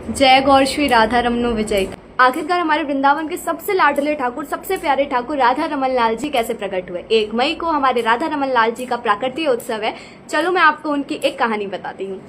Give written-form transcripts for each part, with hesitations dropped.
जय गौर श्री राधा रमनो विजय। आखिरकार हमारे वृंदावन के सबसे लाडले ठाकुर, सबसे प्यारे ठाकुर राधा रमन लाल जी कैसे प्रकट हुए। 1 मई को हमारे राधा रमन लाल जी का प्राकट्य उत्सव है। चलो मैं आपको उनकी एक कहानी बताती हूँ।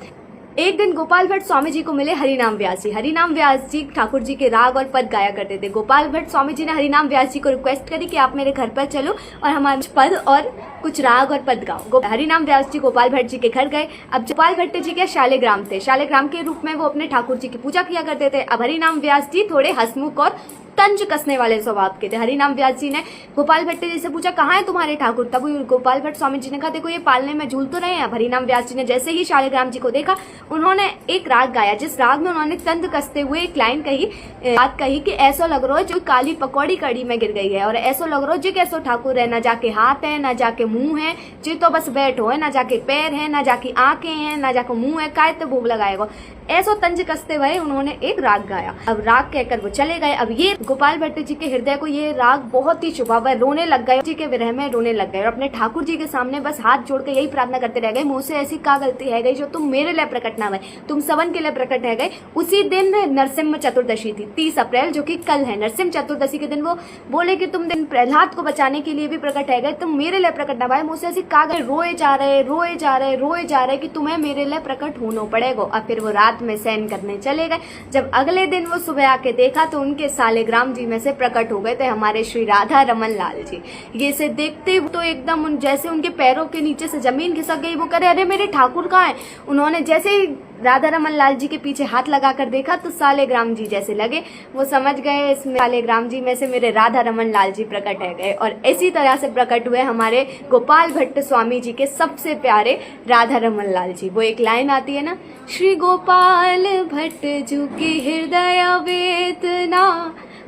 एक दिन गोपाल भट्ट स्वामी जी को मिले हरिनाम व्यास जी। हरिनाम व्यास जी ठाकुर जी के राग और पद गाया करते थे। गोपाल भट्ट स्वामी जी ने हरिनाम व्यास जी को रिक्वेस्ट करी कि आप मेरे घर पर चलो और हमारे पद और कुछ राग और पद गाओ। हरिनाम व्यास जी गोपाल भट्ट जी के घर गए। अब गोपाल भट्ट जी के शालिग्राम थे, शालिग्राम के रूप में वो अपने ठाकुर जी की पूजा किया करते थे। अब हरिनाम व्यास जी थोड़े हंसमुख और तंज कसने वाले स्वभाव के थे। हरिनाम व्यास जी ने गोपाल भट्ट जी से पूछा, कहाँ है तुम्हारे ठाकुर। तब गोपाल भट्ट स्वामी जी ने कहा, देखो ये पालने में झूल तो रहे हैं। अब हरिनाम व्यास जी ने जैसे ही शालिग्राम जी को देखा, उन्होंने एक राग गाया, जिस राग में उन्होंने तंज कसते हुए एक लाइन कही, बात कही कि ऐसा लग रहा है जो काली पकौड़ी कड़ी में गिर गई है, और ऐसा लग रहा है जो कैसो ठाकुर है, ना जाके हाथ है ना जाके मुंह है, जी तो बस बैठो है, ना जाके पैर है ना जाके आंखें हैं ना जाके मुंह है, काय तो भोग लगाएगा। ऐसो तंज कसते हुए उन्होंने एक राग गाया। अब राग कहकर वो चले गए। अब ये गोपाल भट्ट जी के हृदय को ये राग बहुत ही चुभा हुआ, रोने लग गए, जी के विरह में रोने लग गए और अपने ठाकुर जी के सामने बस हाथ जोड़ के यही प्रार्थना करते रह गए, मुझसे ऐसी क्या गलती है गई जो तुम मेरे लिए प्रकट ना हुए, तुम सबन के लिए प्रकट है गए। उसी दिन नरसिंह चतुर्दशी थी, 30 अप्रैल, जो कि कल है। नरसिंह चतुर्दशी के दिन वो बोले कि तुम दिन प्रहलाद को बचाने के लिए भी प्रकट है गए, तुम मेरे लिए प्रकट ना हुए, मुझसे ऐसी क्या गई। रोए जा रहे रोए जा रहे रोए जा रहे कि तुम्हें मेरे लिए प्रकट होना पड़ेगा। अब फिर वो रात में सैन करने चले गए। जब अगले दिन वो सुबह आके देखा तो उनके सालिग्राम जी में से प्रकट हो गए थे हमारे श्री राधा रमन लाल जी। ये से देखते तो एकदम जैसे उनके पैरों के नीचे से जमीन खिसक गई। वो करे, अरे मेरे ठाकुर कहाँ है। उन्होंने जैसे ही राधा रमन लाल जी के पीछे हाथ लगाकर देखा तो सालिग्राम जी जैसे लगे। वो समझ गए इसमें सालिग्राम जी में से मेरे राधा रमन लाल जी प्रकट है गए। और इसी तरह से प्रकट हुए हमारे गोपाल भट्ट स्वामी जी के सबसे प्यारे राधा रमन लाल जी। वो एक लाइन आती है ना, श्री गोपाल भट्ट जू की हृदय वेदना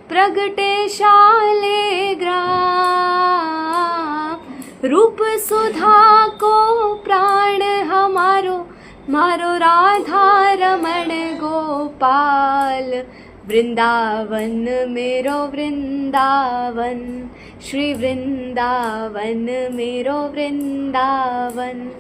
प्रगटे शालिग्राम, रूप सुधा को प्राण हमारो मारो राधा रमण गोपाल, वृंदावन मेरो वृंदावन, श्री वृंदावन मेरो वृंदावन।